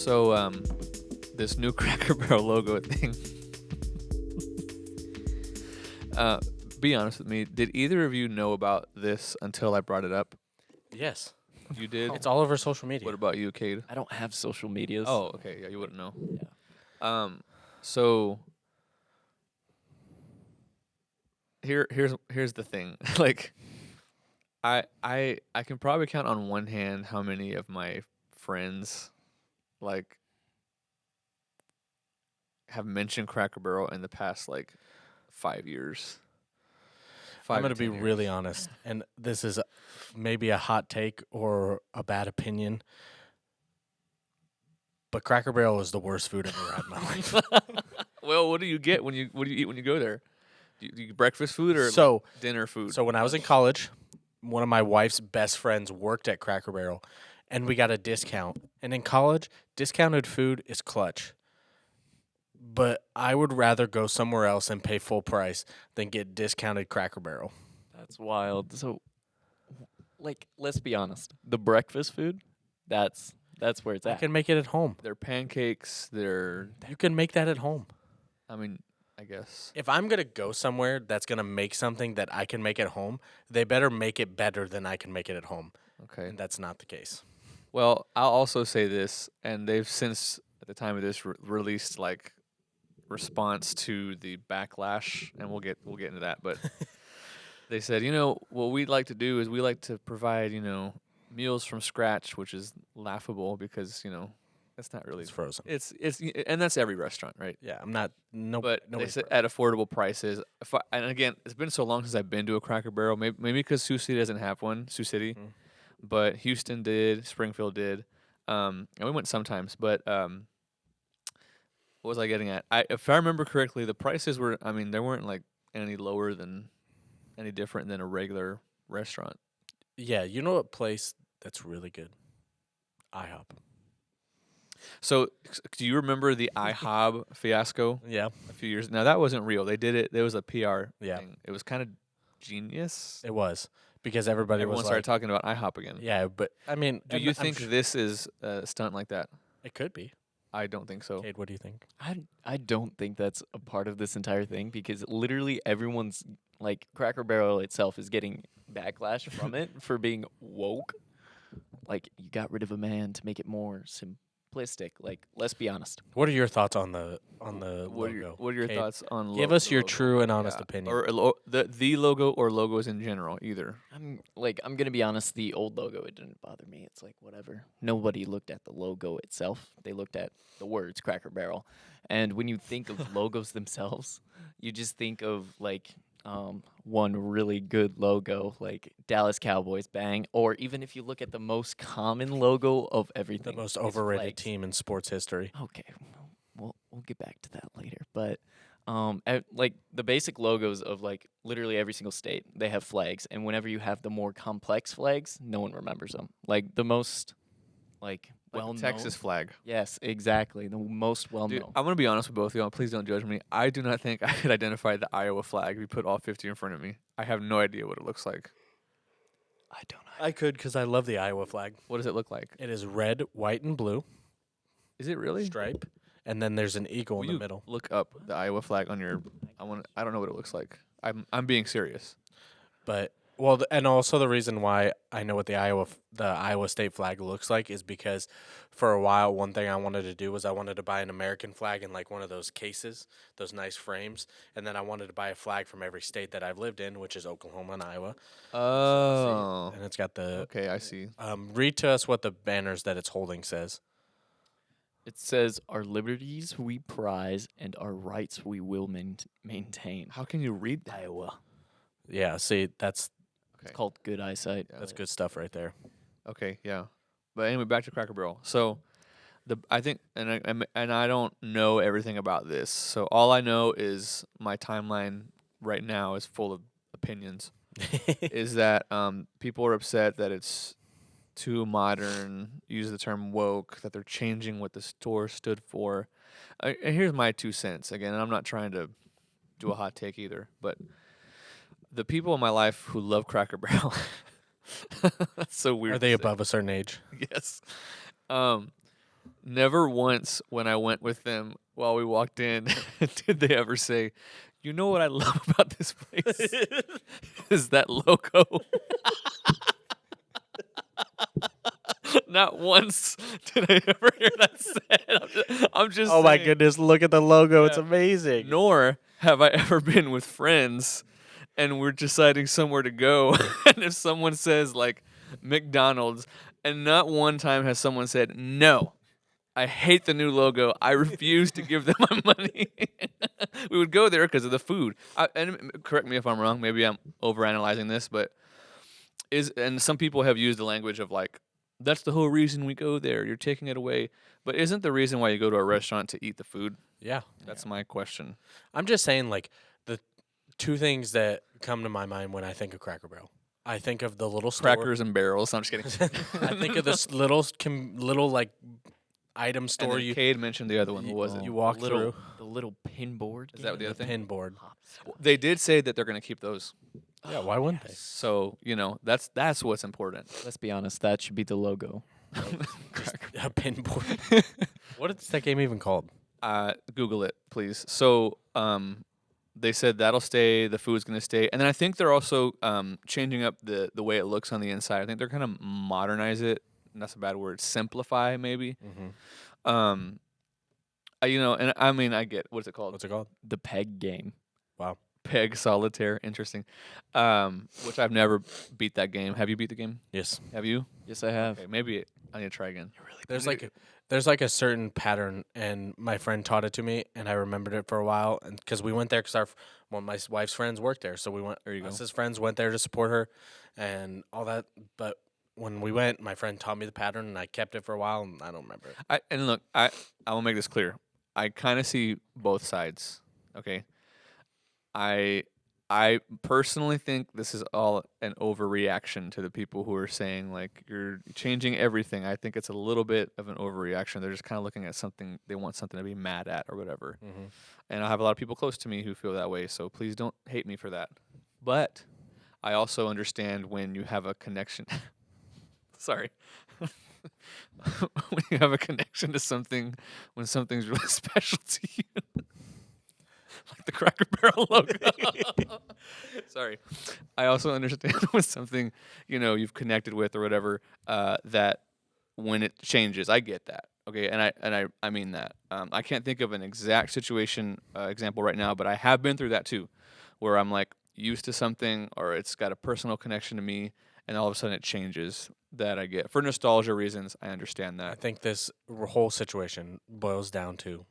So, this new Cracker Barrel logo thing. Be honest with me. Did either of you know about this until I brought it up? Yes. You did? It's all over social media. What about you, Cade? I don't have social medias. Oh, okay. Yeah, you wouldn't know. Yeah. So here's the thing. Like, I can probably count on one hand how many of my friends like have mentioned Cracker Barrel in the past like 5 years. I'm 5 going to to be 10 years. really honest, and this is maybe a hot take or a bad opinion, but Cracker Barrel is the worst food I've ever had in my life. Well, what do you get when you eat when you go there? Do you get breakfast food or So, dinner food? so when I was in college, one of my wife's best friends worked at Cracker Barrel, and we got a discount. And in college, discounted food is clutch. But I would rather go somewhere else and pay full price than get discounted Cracker Barrel. That's wild. So, like, let's be honest. The breakfast food, that's where it's I at. can make it at home. They're pancakes. They're, You can make that at home. I mean, I guess. If I'm going to go somewhere that's going to make something that I can make at home, they better make it better than I can make it at home. Okay. And that's not the case. Well, I'll also say this, and they've since at the time of this released like response to the backlash, and we'll get into that. But they said, what we'd like to do is we like to provide, meals from scratch, which is laughable because that's not really It's frozen. It's and that's every restaurant, right? Yeah, I'm not. No, But they nobody's said frozen. at affordable prices. And again, it's been so long since I've been to a Cracker Barrel. Maybe because Sioux City doesn't have one. Sioux City, but Houston did. Springfield did. And we went sometimes. But what was I getting at? If I remember correctly, the prices were. I mean, they weren't like any different than a regular restaurant. Yeah, you know what place that's really good? IHOP. So, do you remember the IHOB fiasco Yeah, a few years? Now that wasn't real. They did it. There was a PR Yeah. thing. It was kind of genius. it was because everybody Everyone was started like, talking about IHOP again. yeah, but I mean, Do you think this is a stunt like that? it could be? I don't think so. Cade, what do you think? I don't think that's a part of this entire thing because literally everyone's like Cracker Barrel itself is getting backlash from it for being woke. Like you got rid of a man to make it more simplistic. Like let's be honest. What are your thoughts on the What logo? are your Cade, thoughts on Give lo- us the your logo? true and honest Yeah. opinion. Or the logo or logos in general, either. I'm gonna be honest. The old logo it didn't bother me. It's like whatever. Nobody looked at the logo itself. They looked at the words Cracker Barrel. And when you think of logos themselves, you just think of like one really good logo like Dallas Cowboys, bang. Or even if you look at the most common logo of the everything, most is overrated flags. team in sports history. Okay, we'll get back to that later. But like the basic logos of like literally every single state, they have flags, and whenever you have the more complex flags, no one remembers them. Like the most like Like well the Texas flag. Yes, exactly. The most well Dude, known. I'm gonna be honest with both of y'all. Please don't judge me. I do not think I could identify the Iowa flag if you put all 50 in front of me. I have no idea what it looks like. I don't know. I could because I love the Iowa flag. What does it look like? It is red, white, and blue Is it really? stripe, and then there's an eagle Will in the you middle. look up the Iowa flag on your? I don't know what it looks like. I'm being serious. But and also the reason why I know what the Iowa State flag looks like is because for a while one thing I wanted to do was I wanted to buy an American flag in like one of those cases, those nice frames, and then I wanted to buy a flag from every state that I've lived in, which is Oklahoma and Iowa. Oh, And it's got the okay. I see. read to us what the banners that it's holding says. It says our liberties we prize and our rights we will maintain. How can you read that? Iowa. Yeah, see that's It's called good eyesight. that's good stuff right there. Okay, yeah. But anyway, back to Cracker Barrel. So, I think, and I don't know everything about this. So all I know is my timeline right now is full of opinions. Is that people are upset that it's too modern, use the term woke, that they're changing what the store stood for. And here's my 2 cents. Again, and I'm not trying to do a hot take either, but the people in my life who love Cracker Barrel, that's so weird. Are to they say. above a certain age? Yes. never once when I went with them while we walked in did they ever say, "You know what I love about this place is that logo." Not once did I ever hear that said. I'm just Oh my saying. goodness! Look at the logo; it's Yeah. amazing. Nor have I ever been with friends and we're deciding somewhere to go. And if someone says like McDonald's, and not one time has someone said, "No, I hate the new logo. I refuse to give them my money." We would go there because of the food. And correct me if I'm wrong. Maybe I'm overanalyzing this, but and some people have used the language of like, that's the whole reason we go there. You're taking it away. But isn't the reason why you go to a restaurant to eat the food? Yeah, That's my question. I'm just saying, like, the two things that come to my mind when I think of Cracker Barrel. I think of the little store. Crackers and barrels. I'm just kidding. I think of this little like item And store then Cade mentioned the other one. What was it? you walk little, through. the little pin board. Is that what the game? other thing? Pin board. They did say that they're going to keep those. Yeah, why wouldn't they? So, that's what's important. Let's be honest, that should be the logo. A pin board. What is that game even called? Google it, please. So, they said that'll stay. The food's going to stay. And then I think they're also changing up the way it looks on the inside. I think they're going to modernize it. And that's a bad word. Simplify, maybe. Mm-hmm. And I mean, I get, what's it called? What's it called? The peg game. Wow. Peg Solitaire. Interesting. Which I've never beat that game. Have you beat the game? Yes. Have you? Yes, I have. Okay, maybe I need to try again. There's like a certain pattern, and my friend taught it to me, and I remembered it for a while, and because we went there because my wife's friends worked there, so we went. There you go. Us as friends went there to support her, and all that. But when we went, my friend taught me the pattern, and I kept it for a while, and I don't remember it. I will make this clear. I kind of see both sides. Okay. I personally think this is all an overreaction to the people who are saying like you're changing everything. I think it's a little bit of an overreaction. They're just kind of looking at something, they want something to be mad at or whatever. Mm-hmm. And I have a lot of people close to me who feel that way, so please don't hate me for that. But I also understand when you have a connection. Sorry. When you have a connection to something, when something's really special to you. Like the Cracker Barrel logo. Sorry. I also understand when something, you've connected with or whatever, that when it changes, I get that. Okay, and I mean that. I can't think of an exact situation example right now, but I have been through that too, where I'm like used to something or it's got a personal connection to me, and all of a sudden it changes. That I get for nostalgia reasons. I understand I that. think this whole situation boils down to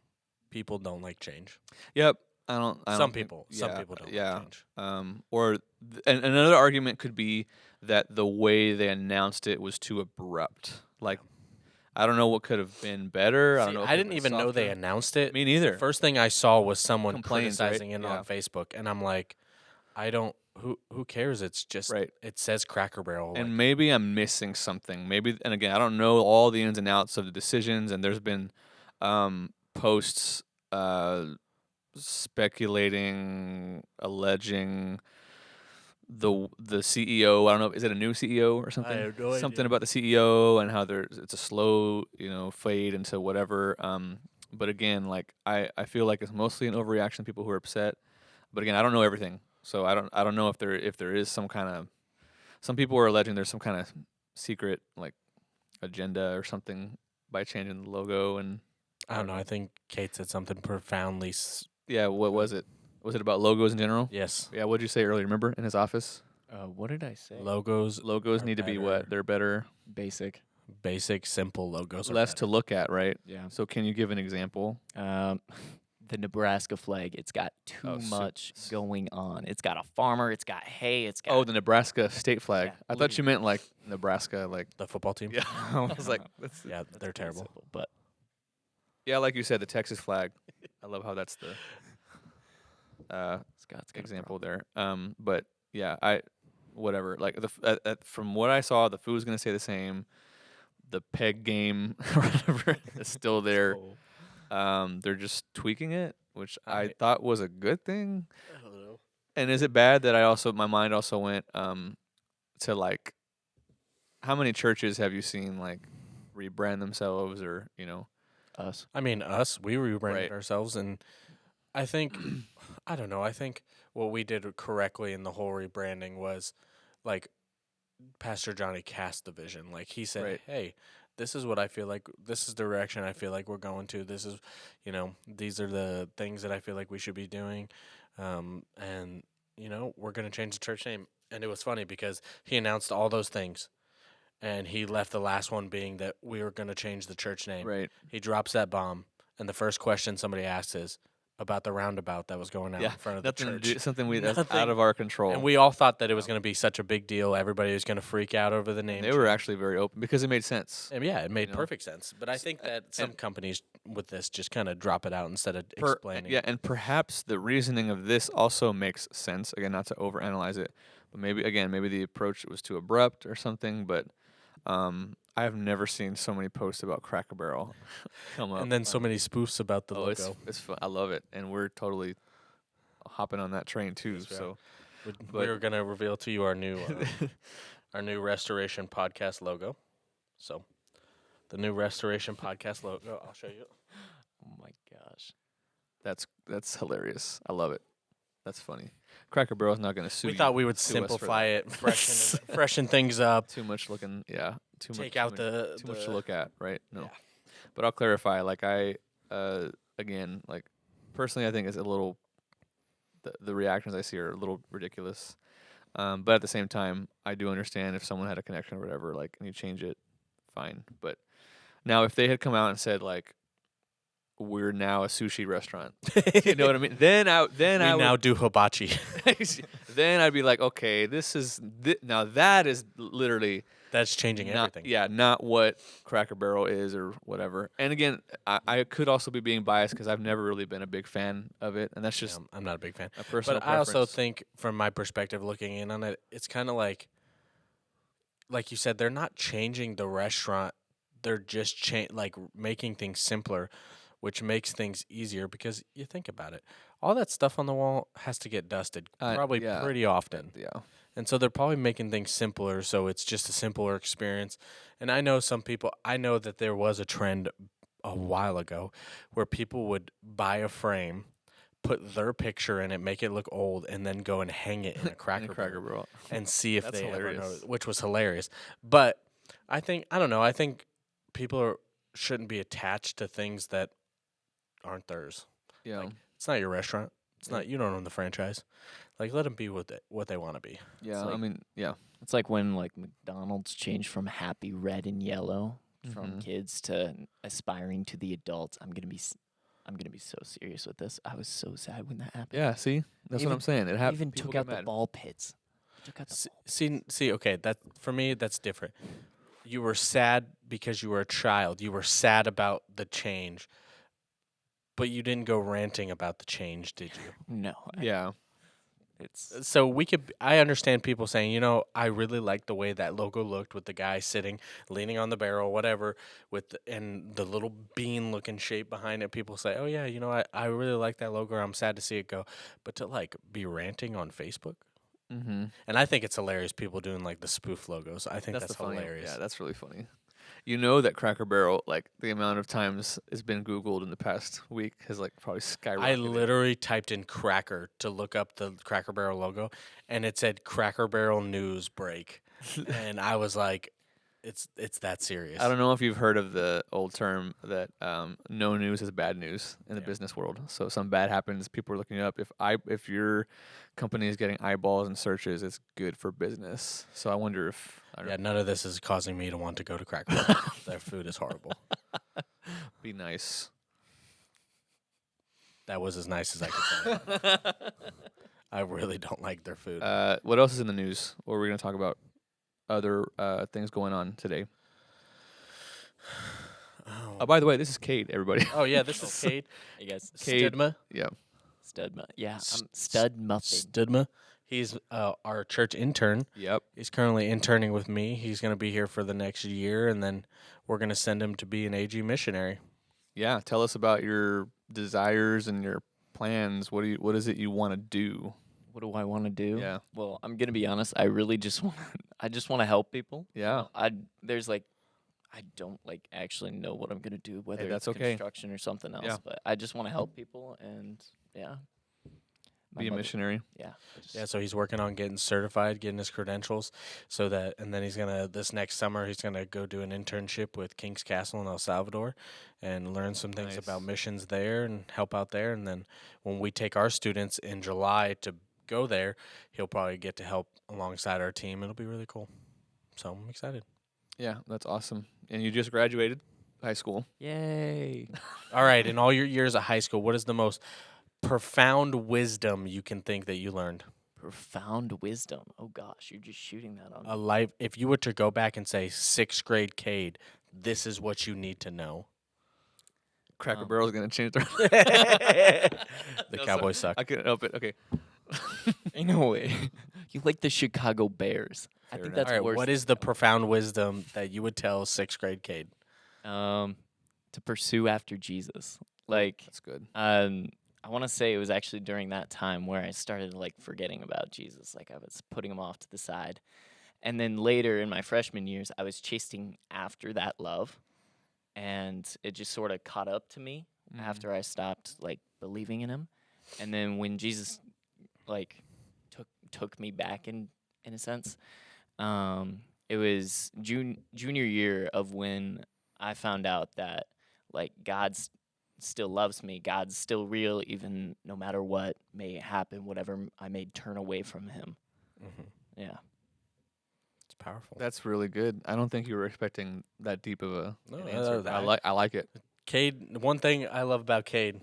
people don't like change. Yep. I don't Some think- people yeah, don't like change. And another argument could be that the way they announced it was too abrupt. Like, I don't know what could have been better. I don't know. I didn't even know they announced it. Me neither. The first thing I saw was someone Complaints, right? criticizing it Yeah. on Facebook, and I'm like, I don't. Who cares? It's just Right. It says Cracker Barrel. And maybe I'm missing something. Maybe, and again, I don't know all the ins and outs of the decisions. And there's been posts speculating, alleging the CEO. I don't know. Is it a new CEO or something? I have no Something idea. about the CEO and how it's a slow, fade into whatever. But again, like I feel like it's mostly an overreaction. People who are upset. But again, I don't know everything, so I don't know if there is some kind of. Some people are alleging there's some kind of secret like agenda or something by changing the logo and. I don't know. I think Kate said something profoundly. Yeah, what was it? Was it about logos in general? Yes, Yeah, what did you say earlier? Remember in his office? What did I say? logos, Logos are need to be better. what? They're better, Basic. Basic, simple logos. less are to look at, right? Yeah. So can you give an example? The Nebraska flag. It's got too Oh, much going on. It's got a farmer. It's got hay. It's got. Oh, the Nebraska state flag. Yeah, I thought look you meant like Nebraska, like the football team. yeah. I was like, that's, Yeah, they're pretty terrible. simple, but yeah, like you said, the Texas flag. I love how that's the Scott's got a example there. But yeah, whatever. Like from what I saw, the food's gonna stay the same. The peg game or whatever is still there. They're just tweaking it, which I thought was a good thing. I don't know. And is it bad that my mind also went to like, how many churches have you seen like rebrand themselves or Us. I mean, we rebranded Right. ourselves, and I think, I don't know, I think what we did correctly in the whole rebranding was, like, Pastor Johnny cast the vision. Like, he said, Right. hey, this is what I feel like, this is the direction I feel like we're going to, this is, these are the things that I feel like we should be doing, and, we're going to change the church name. And it was funny because he announced all those things, and he left the last one being that we were going to change the church name. Right. He drops that bomb, and the first question somebody asks is about the roundabout that was going out Yeah. in front of the Nothing to church. do, something that's Nothing. out of our control. And we all thought that it was going to be such a big deal. Everybody was going to freak out over the name. And they were change. actually very open because it made sense. And yeah, it made you know. perfect sense. But I think that some companies with this just kind of drop it out instead of explaining. Yeah, and perhaps the reasoning of this also makes sense. Again, not to overanalyze it, but maybe the approach was too abrupt or something. But I have never seen so many posts about Cracker Barrel come up. And then so many spoofs about the oh, logo. it's fun. I love it, and we're totally hopping on that train too. That's right. So We were going to reveal to you our new Restoration Podcast logo. So the new Restoration Podcast logo, I'll show you. Oh my gosh. that's hilarious. I love it. That's funny. Cracker Barrel's not going to sue We you. thought we would sue us for simplify that. it, freshen things up. Too much looking. Yeah. Too much. Take out too much to look at. Right. No. Yeah. But I'll clarify. Like again, like personally, I think it's a little. The reactions I see are a little ridiculous. But at the same time, I do understand if someone had a connection or whatever, like, and you change it, fine. But now, if they had come out and said like, "We're now a sushi restaurant," you know what I mean? Then I We now would, do hibachi. then I'd be like, okay, now that is literally That's changing not, everything. yeah, not what Cracker Barrel is or whatever. And again, I could also be being biased because I've never really been a big fan of it, and that's just I'm not a big fan. a personal But I also preference. think, from my perspective, looking in on it, it's kind of like you said, they're not changing the restaurant. They're just making things simpler, which makes things easier because you think about it. All that stuff on the wall has to get dusted probably yeah. pretty often. Yeah. And so they're probably making things simpler, so it's just a simpler experience. And I know that there was a trend a while ago where people would buy a frame, put their picture in it, make it look old, and then go and hang it in a Cracker Barrel Barrel. and see if That's they ever hilarious. noticed, which was hilarious. But I don't know, I think people shouldn't be attached to things that aren't theirs. Yeah. Like, it's not your restaurant. It's Yeah. not, you don't own the franchise. Like, let them be what they want to be. Yeah. like- I mean, yeah. It's like when like McDonald's changed from happy red and yellow from Mhm. kids to aspiring to the adults. I'm gonna be so serious with this. I was so sad when that happened. Yeah. See, that's what Even- I'm saying. It They happened. even took out the ball pits. Took out the ball. See, okay, that for me, that's different. You were sad because you were a child. You were sad about the change, but you didn't go ranting about the change, did you? No. Yeah. It's So I understand people saying, I really like the way that logo looked with the guy sitting, leaning on the barrel, whatever, and the little bean-looking shape behind it. People say, oh, yeah, I really like that logo. I'm sad to see it go. But to, be ranting on Facebook? Mm-hmm. And I think it's hilarious, people doing, the spoof logos. I think that's the funny. hilarious. Yeah, that's really funny. You know that Cracker Barrel, the amount of times it's been Googled in the past week has probably skyrocketed. I literally typed in cracker to look up the Cracker Barrel logo, and it said Cracker Barrel news break. And I was like, it's that serious. I don't know if you've heard of the old term that no news is bad news in the business world. So if something bad happens, people are looking it up. If your company is getting eyeballs and searches, it's good for business. So I wonder if None of this is causing me to want to go to Cracker Barrel. Their food is horrible. be nice. That was as nice as I could say. I really don't like their food. What else is in the news? Or are we going to talk about other things going on today? oh. By the way, this is Cade, everybody. Oh, yeah, this is Cade. I guess Cade. Stidma. Yeah. Stud yeah, Stud Muffin. Stidma. He's our church intern. Yep. He's currently interning with me. He's going to be here for the next year, and then we're going to send him to be an AG missionary. Yeah. Tell us about your desires and your plans. What is it you want to do? What do I want to do? Yeah. Well, I'm gonna be honest. I really just want to help people. Yeah. There's I don't like actually know what I'm gonna do, whether that's it's okay. construction or something else. Yeah. But I just want to help people, and yeah, my Be a mother- missionary. Yeah, I just- Yeah, so he's working on getting certified, getting his credentials, so that, and then he's gonna this next summer he's gonna go do an internship with King's Castle in El Salvador, and learn some things about Nice. missions there and help out there. And then when we take our students in July to go there, he'll probably get to help alongside our team. It'll be really cool. So I'm excited. Yeah, that's awesome. And you just graduated high school. Yay! All right, in all your years of high school, what is the most profound wisdom you can think that you learned? Profound wisdom. Oh gosh, you're just shooting that on A me. life. If you were to go back and say 6th grade Cade, this is what you need to know. Cracker Barrel's gonna change their. The No, sorry. Cowboys suck. I couldn't help it. Okay. Ain't no way. You like the Chicago Bears. I Fair think enough. that's All right, worse. what is the profound wisdom that you would tell 6th grade Cade? To pursue after Jesus. Like, That's good. I want to say it was actually during that time where I started like forgetting about Jesus. Like I was putting him off to the side. And then later in my freshman years, I was chasing after that love. And it just sort of caught up to me after I stopped like believing in him. And then when Jesus like took me back in a sense, it was junior year of when I found out that like still loves me. God's still real, even no matter what may happen, whatever I may turn away from him. Mm-hmm. Yeah. It's powerful. That's really good. I don't think you were expecting that deep of an No, answer. that- I like it. Cade, one thing I love about Cade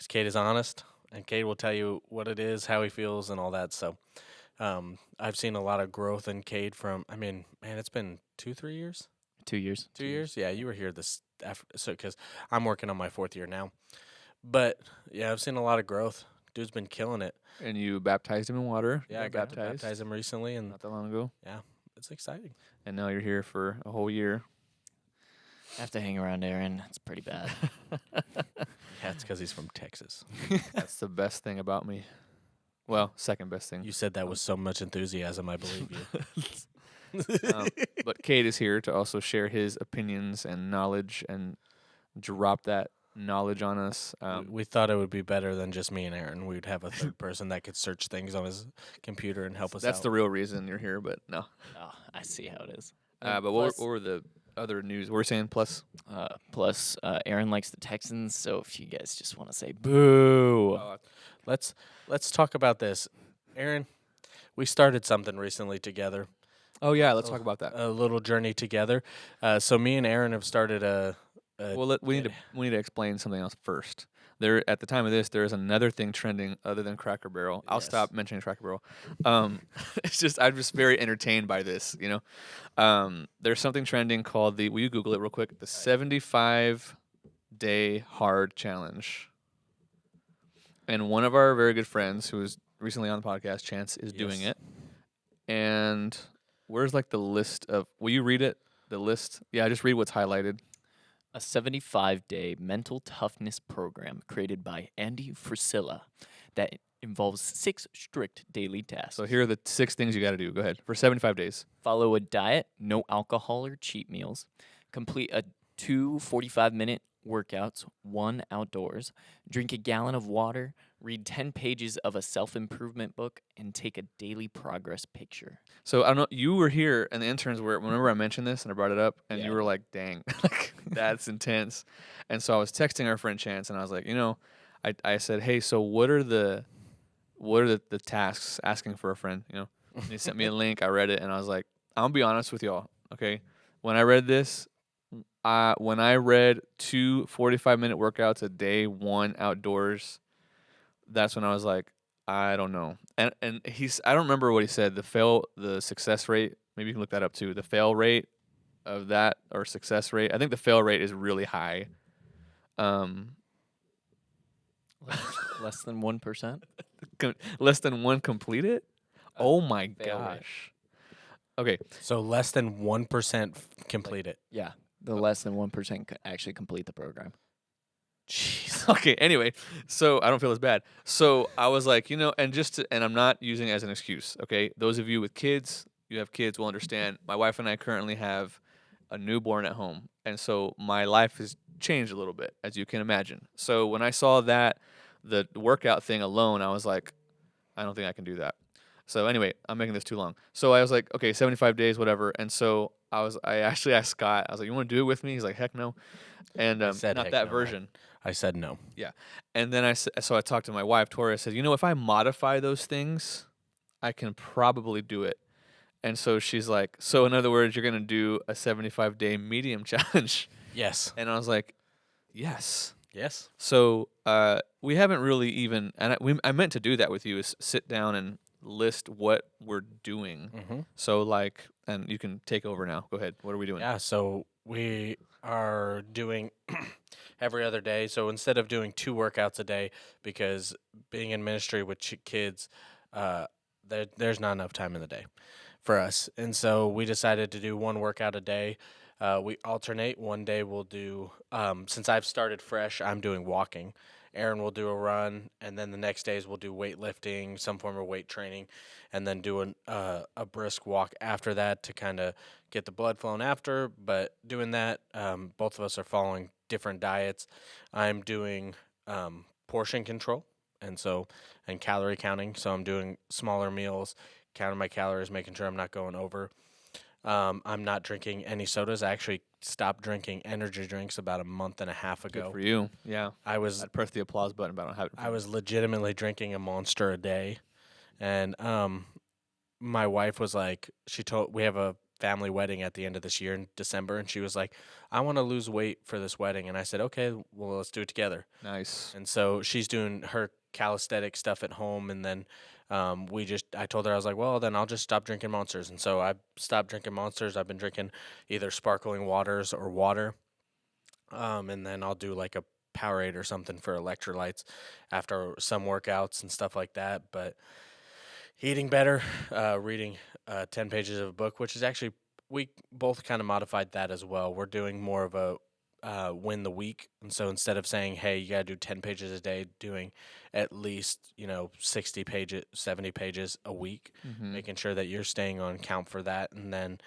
is Cade is honest, and Cade will tell you what it is, how he feels, and all that. So I've seen a lot of growth in Cade from, I mean, man, it's been 2-3 years? 2 years. 2 years? Yeah, you were here this after, so because I'm working on my 4th year now. But yeah, I've seen a lot of growth. Dude's been killing it. And you baptized him in water. Yeah, You I got baptized him recently, and not that long ago. it's exciting. And now you're here for a whole year. I have to hang around Aaron. It's pretty bad. Yeah, it's because he's from Texas. That's the best thing about me. Well, second best thing. You said that with so much enthusiasm, I believe you. But Cade is here to also share his opinions and knowledge and drop that knowledge on us. We thought it would be better than just me and Aaron. We'd have a third person that could search things on his computer and help us That's out. the real reason you're here, but no. Oh, I see how it is. But what were the other news? What were we saying? Plus, Plus, Aaron likes the Texans, so if you guys just want to say boo. Let's talk about this. Aaron, we started something recently together. oh yeah, let's talk about that. A little journey together. So me and Aaron have started a Well, we need to explain something else first. There, at the time of this, there is another thing trending other than Cracker Barrel. I'll Yes. stop mentioning Cracker Barrel. It's just I'm just very entertained by this. There's something trending called the. Will you Google it real quick? The 75-day hard challenge. And one of our very good friends, who was recently on the podcast, Chance, is doing Yes. it. And where's like the list of? Will you read it? The list? Yeah, just read what's highlighted. A 75-day mental toughness program created by Andy Frisilla that involves 6 strict daily tasks. So here are the 6 things you got to do. Go ahead for 75 days. Follow a diet, no alcohol or cheat meals. Complete 2 45-minute workouts, 1 outdoors. Drink a gallon of water. Read 10 pages of a self-improvement book and take a daily progress picture. So I don't know. You were here, and the interns were. Whenever I mentioned this and I brought it up, and Yeah. you were like, "Dang, like that's intense." And so I was texting our friend Chance, and I was like, I said, "Hey, so what are the tasks asking for a friend?" And he sent me a link. I read it, and I was like, "I'm gonna be honest with y'all, okay? When I read this, when I read 2 45-minute workouts a day, 1 outdoors, that's when I was like, I don't know." And I don't remember what he said. The success rate, maybe you can look that up too. The fail rate of that or success rate. I think the fail rate is really high. Less than 1%? Less than 1 completed? Oh my fail rate. gosh. Okay. so less than 1% complete it. Yeah. The less than 1% actually complete the program. Jeez. Okay, anyway, so I don't feel as bad. So I was like, and I'm not using it as an excuse, okay? Those of you with kids, you have kids will understand. My wife and I currently have a newborn at home, and so my life has changed a little bit, as you can imagine. So when I saw that the workout thing alone, I was like, I don't think I can do that. So anyway, I'm making this too long. So I was like, okay, 75 days, whatever. And so I actually asked Scott. I was like, you want to do it with me? He's like, heck no. And I said not heck that no. version. I said no. Yeah. And then so I talked to my wife, Tori. I said, if I modify those things, I can probably do it. And so she's like, so in other words, you're going to do a 75-day medium challenge. Yes. And I was like, yes. Yes. So we haven't really even, and I meant to do that with you, is sit down and list what we're doing. Mm-hmm. So and you can take over now. Go ahead. What are we doing? Yeah, so we are doing every other day. So instead of doing 2 workouts a day, because being in ministry with kids, there's not enough time in the day for us. And so we decided to do 1 workout a day. We alternate. One day we'll do, since I've started fresh, I'm doing walking. Aaron will do a run, and then the next days we'll do weightlifting, some form of weight training, and then do a brisk walk after that to kind of get the blood flowing after. But doing that, both of us are following different diets. I'm doing portion control, and calorie counting. So I'm doing smaller meals, counting my calories, making sure I'm not going over. I'm not drinking any sodas. I actually stopped drinking energy drinks about a month and a half Good ago. for you. Yeah. I'd press the applause button, but I don't have it. I was legitimately drinking a Monster a day, and my wife was like, we have a family wedding at the end of this year in December, and she was like, I want to lose weight for this wedding, and I said, okay, well, let's do it together. Nice. And so she's doing her calisthenic stuff at home, and then I told her, I was like, well, then I'll just stop drinking Monsters. And so I stopped drinking Monsters. I've been drinking either sparkling waters or water. And then I'll do like a Powerade or something for electrolytes after some workouts and stuff like that. But eating better, reading 10 pages of a book, which is actually, we both kind of modified that as well. We're doing more of a win the week. And so instead of saying, hey, you got to do 10 pages a day, doing at least, 60 pages, 70 pages a week, making sure that you're staying on count for that. And then,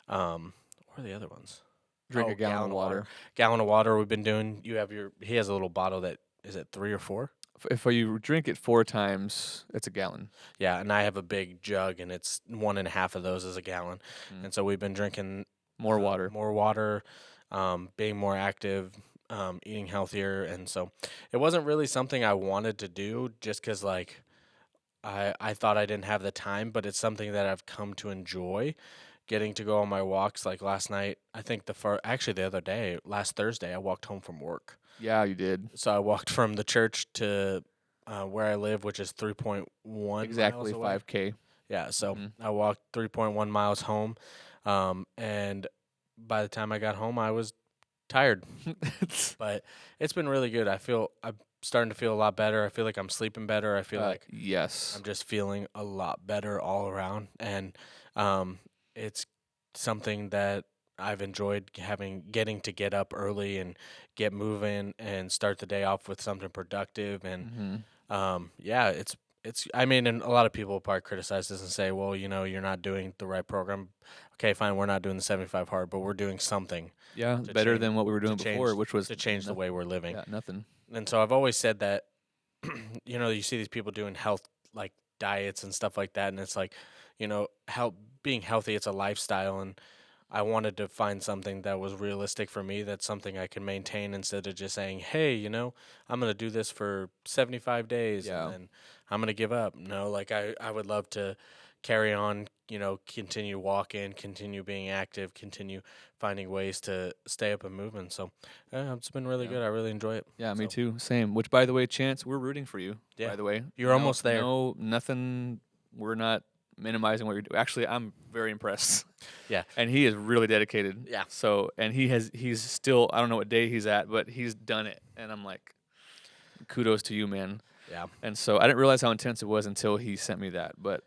what are the other ones? Drink a gallon of water. Gallon of water we've been doing. He has a little bottle that, is it 3 or 4? If you drink it 4 times, it's a gallon. Yeah, and I have a big jug, and it's 1.5 of those is a gallon. And so we've been drinking more water. More water, being more active, eating healthier. And so it wasn't really something I wanted to do just because, like, I thought I didn't have the time, but it's something that I've come to enjoy. Getting to go on my walks, like last night, I think actually the other day, last Thursday, I walked home from work. Yeah, you did. So I walked from the church to where I live, which is 3.1 Exactly miles away. 5K. Yeah, so I walked 3.1 miles home, and by the time I got home, I was tired. But it's been really good. I'm starting to feel a lot better. I feel like I'm sleeping better. I feel like yes, I'm just feeling a lot better all around, and it's something that I've enjoyed getting to get up early and get moving and start the day off with something productive. And yeah, it's I mean, and a lot of people probably criticize this and say, well, you're not doing the right program. Okay, fine, we're not doing the 75 hard, but we're doing something. Yeah, better than what we were doing before, which was to change the way we're living. Yeah, nothing. And so I've always said that, you see these people doing health, like diets and stuff like that, and it's like, being healthy, it's a lifestyle, and I wanted to find something that was realistic for me, that's something I can maintain instead of just saying, hey, I'm going to do this for 75 days and then I'm going to give up. No, like I would love to carry on, continue walking, continue being active, continue finding ways to stay up and moving. So it's been really good. I really enjoy it. Yeah, me too. Same. Which, by the way, Chance, we're rooting for you. Yeah. By the way, You're almost there. No, nothing. We're not minimizing what you're doing. Actually, I'm very impressed. Yeah. And he is really dedicated. Yeah. So, and he's still, I don't know what day he's at, but he's done it. And I'm like, kudos to you, man. Yeah. And so I didn't realize how intense it was until he sent me that. But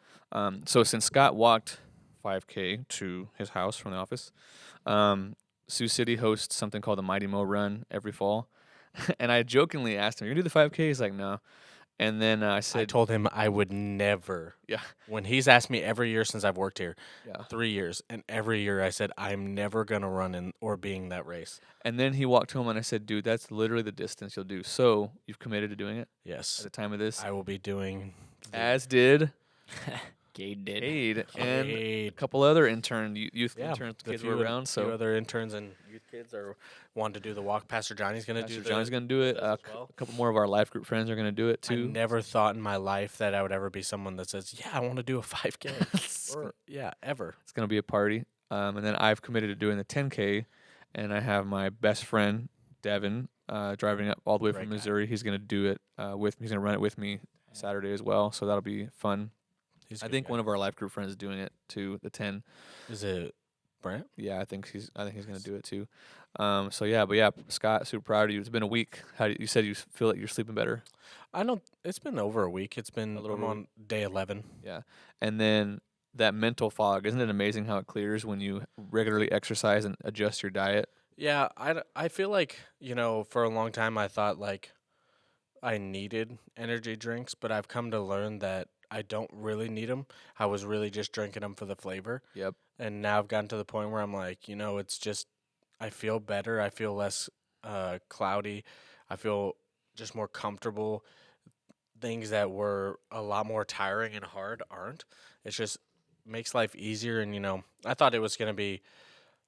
so since Scott walked 5K to his house from the office, Sioux City hosts something called the Mighty Mo Run every fall. And I jokingly asked him, "You gonna do the 5K?" He's like, "No." And then I I said, told him I would never. yeah, When he's asked me every year since I've worked here, yeah. 3 years, and every year I said I'm never gonna run in or be in that race. And then he walked home, and I said, dude, that's literally the distance you'll do. So you've committed to doing it at Yes, the time of this, I will be doing. as did Cade did. Cade and a Cade. couple other youth Yeah, interns the kids were few around. few So other interns and youth kids are wanting to do the walk. Pastor Johnny's gonna do. Pastor John's going to do it. as well. A couple more of our life group friends are going to do it I too. never thought in my life that I would ever be someone that says, "Yeah, I want to do a 5K," or ever. It's going to be a party. And then I've committed to doing the 10K, and I have my best friend, Devin, driving up all the way Great from guy. Missouri. He's going to do it with me. He's going to run it with me Saturday as well, so that'll be fun. He's I think one of our life group friends is doing it too, the 10. is it Brent. Yeah, I think he's going to do it too. So yeah, but yeah, Scott, super proud of you. It's been a week. How do you said you feel like you're sleeping better? I don't. It's been over a week. It's been. little I'm on day 11. Yeah. And then that mental fog, isn't it amazing how it clears when you regularly exercise and adjust your diet? Yeah, I feel like, for a long time I thought like I needed energy drinks, but I've come to learn that I don't really need them. I was really just drinking them for the flavor. Yep. And now I've gotten to the point where I'm like, it's just, I feel better. I feel less cloudy. I feel just more comfortable. Things that were a lot more tiring and hard aren't. It's just makes life easier. And, I thought it was going to be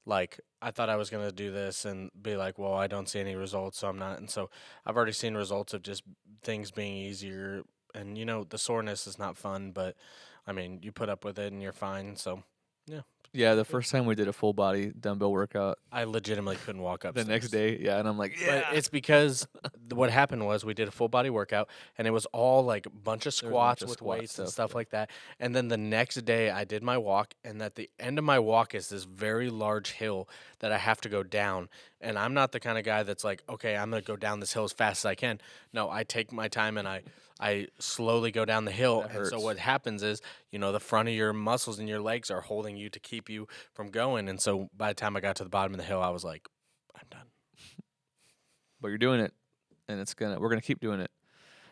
like, I thought I was going to do this and be like, well, I don't see any results, so I'm not. And so I've already seen results of just things being easier. And, the soreness is not fun, but I mean, you put up with it and you're fine. So, yeah. Yeah, the first time we did a full body dumbbell workout, I legitimately couldn't walk up the next day, yeah, and I'm like, yeah. But it's because what happened was we did a full body workout and it was all like a bunch of There was a bunch squats of with squat weights and stuff, stuff yeah. like that. And then the next day I did my walk, and at the end of my walk is this very large hill that I have to go down. And I'm not the kind of guy that's like, okay, I'm going to go down this hill as fast as I can. No, I take my time and I slowly go down the hill. That And so hurts. what happens is, the front of your muscles and your legs are holding you to keep you from going. And so by the time I got to the bottom of the hill, I was like, I'm done. But you're doing it, and we're gonna keep doing it.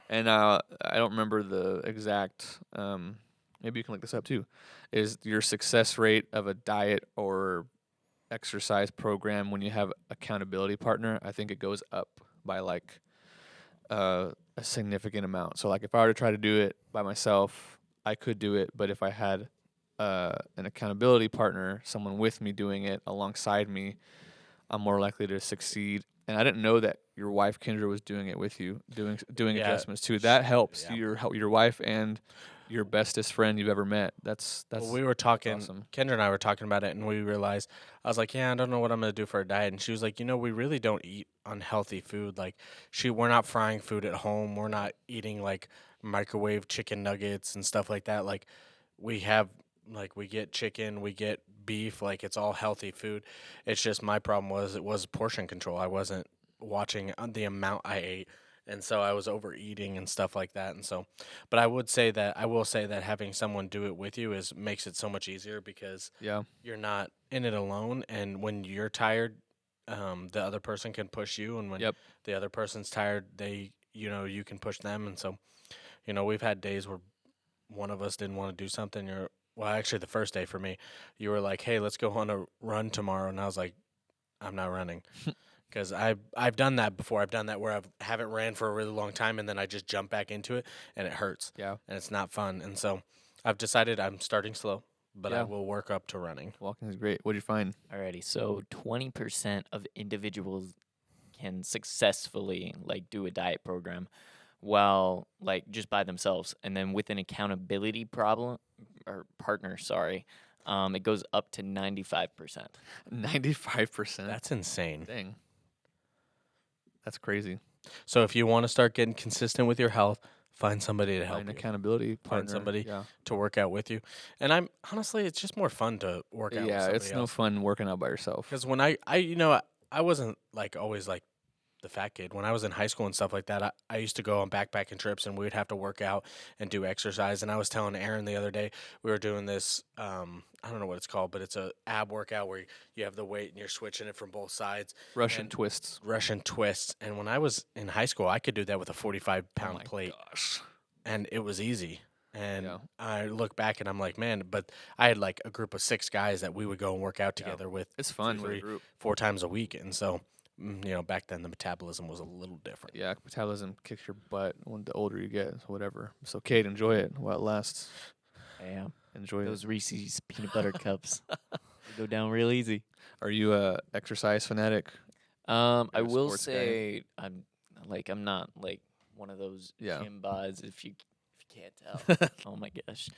And I don't remember the exact. Maybe you can look this up too. Is your success rate of a diet or exercise program when you have accountability partner? I think it goes up by like a significant amount. So like if I were to try to do it by myself, I could do it. But if I had an accountability partner, someone with me doing it alongside me, I'm more likely to succeed. And I didn't know that your wife Kendra was doing it with you, doing Yeah, adjustments too. That helps yeah. your wife and your bestest friend you've ever met. That's Well, we were talking, awesome. Kendra and I were talking about it, and we realized, I was like, yeah, I don't know what I'm going to do for a diet. And she was like, we really don't eat unhealthy food. Like, we're not frying food at home. We're not eating, like, microwave chicken nuggets and stuff like that. Like, we get chicken, we get beef, like, it's all healthy food. It's just my problem was it was portion control. I wasn't watching the amount I ate. And so I was overeating and stuff like that. And so, but I will say that having someone do it with you makes it so much easier because Yeah. you're not in it alone. And when you're tired, the other person can push you. And when Yep. the other person's tired, you can push them. And so, we've had days where one of us didn't want to do something. Actually, the first day for me, you were like, hey, let's go on a run tomorrow. And I was like, I'm not running. Because I've done that before. I've done that where I haven't ran for a really long time, and then I just jump back into it, and it hurts. Yeah. And it's not fun. And so I've decided I'm starting slow, but I Yeah. will work up to running. Walking is great. What'd you find? Alrighty, so 20% of individuals can successfully like do a diet program while like just by themselves, and then with an accountability problem or partner, sorry, it goes up to 95%. 95%. That's insane. Dang. That's crazy. So if you want to start getting consistent with your health, find somebody to help Find you, accountability partner. somebody Yeah. to work out with you. And I'm honestly, it's just more fun to work out with Yeah, somebody it's no else. fun working out by yourself. Because when I wasn't like always like the fat kid. When I was in high school and stuff like that, I used to go on backpacking trips and we would have to work out and do exercise. And I was telling Aaron the other day, we were doing this, I don't know what it's called, but it's a ab workout where you have the weight and you're switching it from both sides. Russian and twists. Russian twists. And when I was in high school, I could do that with a 45-pound Oh my plate. gosh. and it was easy. And Yeah. I look back and I'm like, man, but I had like a group of 6 guys that we would go and work out Yeah. together with It's fun with a 3, group. 4 times a week. And so, back then the metabolism was a little different. Yeah, metabolism kicks your butt when the older you get, whatever. So, Cade, enjoy it while it lasts. Yeah. Enjoy Those it. Reese's peanut butter cups. They go down real easy. Are you a exercise fanatic? I You're a will sports guy? say I'm not like one of those Yeah. gym buds if you can't tell. Oh my gosh.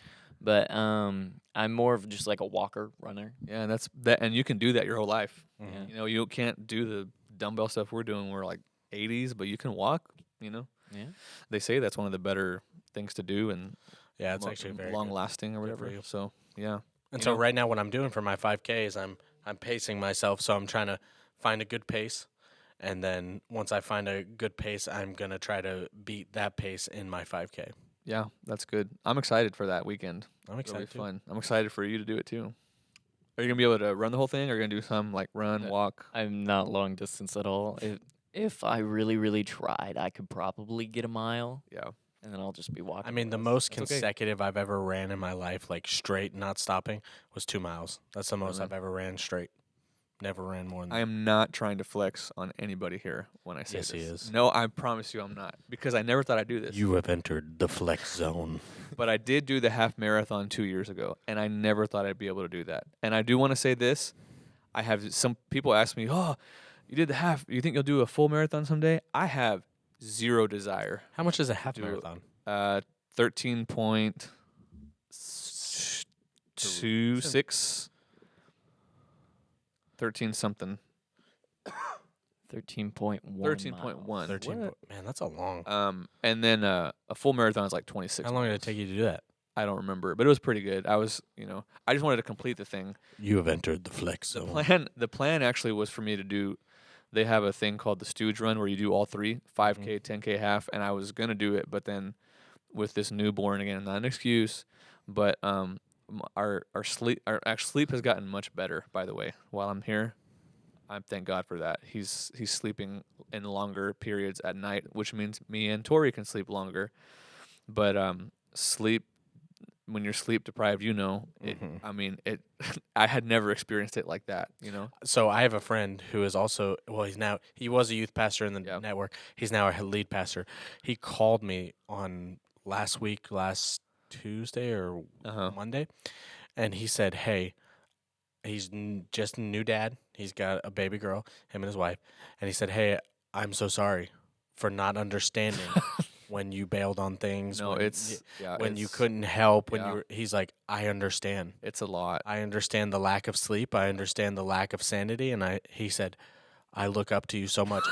But I'm more of just like a walker, runner. Yeah, and that's that, and you can do that your whole life. Mhm. You know, you can't do the dumbbell stuff we're doing. We're like 80s, but you can walk. You know, Yeah. they say that's one of the better things to do and Yeah, it's actually very long good. lasting or Good for whatever. you. So yeah, And you so know? right now what I'm doing for my 5K is I'm pacing myself, so I'm trying to find a good pace. And then once I find a good pace, I'm going to try to beat that pace in my 5K. Yeah, that's good. I'm excited for that weekend. I'm It'll be excited too. fun. I'm excited for you to do it too. Are you gonna be able to run the whole thing, or are you gonna do some like run, No. walk? I'm not long distance at all. If I really, really tried, I could probably get a mile, Yeah, and then I'll just be walking. I mean, the rest. most That's okay. consecutive I've ever ran in my life, like straight, not stopping, was 2 miles. That's the most Really? I've ever ran straight. Never ran more than I am not trying to flex on anybody here when I say Yes, he this. is. No, I promise you, I'm not, because I never thought I'd do this. You have entered the flex zone. But I did do the half marathon 2 years ago, and I never thought I'd be able to do that. And I do want to say this: I have some people ask me, "Oh, you did the half. You think you'll do a full marathon someday?" I have zero desire. How much is a half Do it. marathon? 13.26, 13 something, 13.1. 13.1. 13. What? Man, that's a long. And then a full marathon is like 26. How long did miles. it take you to do that? I don't remember, but it was pretty good. I was, I just wanted to complete the thing. You have entered the flex The zone. plan actually was for me to do. They have a thing called the Stooge Run where you do all three, 5K, 10K, half, and I was gonna do it, but then with this newborn again, not an excuse, but our sleep has gotten much better. By the way, while I'm here, I thank God for that. He's sleeping in longer periods at night, which means me and Tori can sleep longer. But sleep, when you're sleep deprived, it. I mean, it. I had never experienced it like that. So I have a friend who is also he was a youth pastor in the Yeah. network. He's now a lead pastor. He called me on last Tuesday or Monday, and he said, "Hey, he's just a new dad. He's got a baby girl, him and his wife, and he said, "Hey, I'm so sorry for not understanding when you bailed on things. No, when it's when you it's- couldn't help. When yeah. you were." He's like, "I understand. It's a lot. I understand the lack of sleep. I understand the lack of sanity." And he said, "I look up to you so much."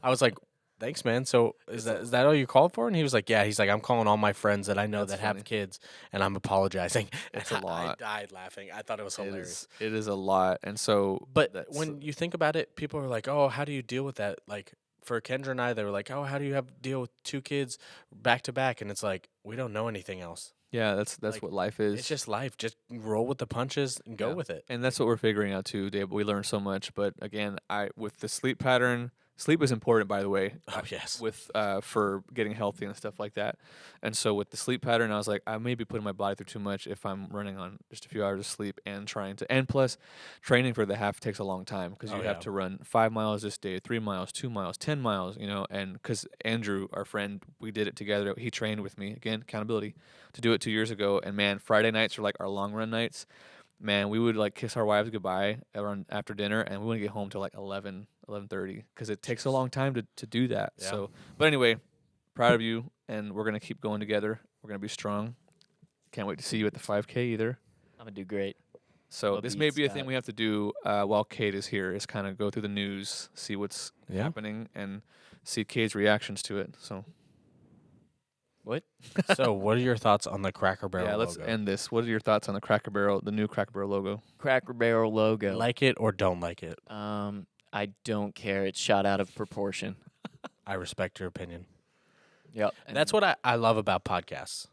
I was like, "Thanks, man. So is that all you called for?" And he was like, "Yeah." He's like, "I'm calling all my friends that I know That's that funny. have kids, and I'm apologizing." It's a lot. I died laughing. I thought it was hilarious. It is a lot, and so. But that's, when you think about it, people are like, "Oh, how do you deal with that?" Like for Kendra and I, they were like, "Oh, how do you deal with 2 kids back to back?" And it's like we don't know anything else. that's like, what life is. It's just life. Just roll with the punches and go Yeah. with it. And that's what we're figuring out too, Dave. We learned so much, but again, with the sleep pattern, sleep is important, by the way. Oh yes. With for getting healthy and stuff like that. And so with the sleep pattern, I was like, I may be putting my body through too much if I'm running on just a few hours of sleep and and plus training for the half takes a long time because Oh, you have yeah. to run 5 miles this day, 3 miles, 2 miles, 10 miles, and because Andrew, our friend, we did it together. He trained with me, again, accountability, to do it 2 years ago. And man, Friday nights are like our long run nights. Man, we would like kiss our wives goodbye around after dinner, and we wouldn't get home till like 11:30 because it takes a long time to do that. Yeah. So, but anyway, proud of you, and we're gonna keep going together. We're gonna be strong. Can't wait to see you at the 5K either. I'm gonna do great. So I'll this beat may be a thing Scott. we have to do while Cade is here. Is kind of go through the news, see what's Yeah. happening, and see Cade's reactions to it. So What? So, what are your thoughts on the Cracker Barrel yeah, let's logo? end this. What are your thoughts on the Cracker Barrel, the new Cracker Barrel logo? Cracker Barrel logo. Like it or don't like it? I don't care. It's shot out of proportion. I respect your opinion. Yep. And that's what I love about podcasts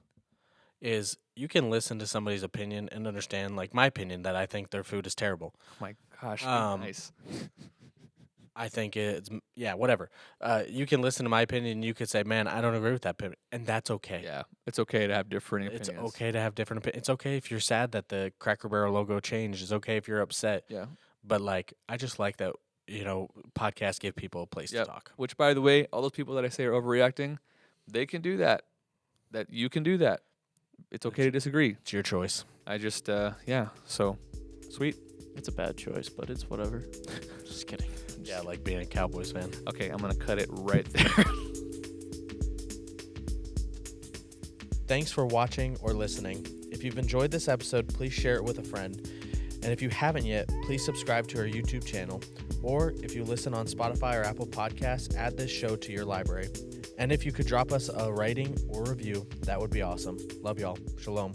is you can listen to somebody's opinion and understand, like my opinion, that I think their food is terrible. Oh my gosh, Um, nice. I think it's whatever. You can listen to my opinion. And you could say, man, I don't agree with that opinion, and that's okay. Yeah, it's okay to have differing It's opinions. okay to have different opinions. It's okay if you're sad that the Cracker Barrel logo changed. It's okay if you're upset. Yeah. But like, I just like that. Podcasts give people a place Yep. to talk. Which, by the way, all those people that I say are overreacting, they can do that. That you can do that. It's okay to disagree. It's your choice. I just, so, sweet. It's a bad choice, but it's whatever. Just kidding. Yeah, like being a Cowboys fan. Okay, I'm going to cut it right there. Thanks for watching or listening. If you've enjoyed this episode, please share it with a friend. And if you haven't yet, please subscribe to our YouTube channel. Or if you listen on Spotify or Apple Podcasts, add this show to your library. And if you could drop us a rating or review, that would be awesome. Love y'all. Shalom.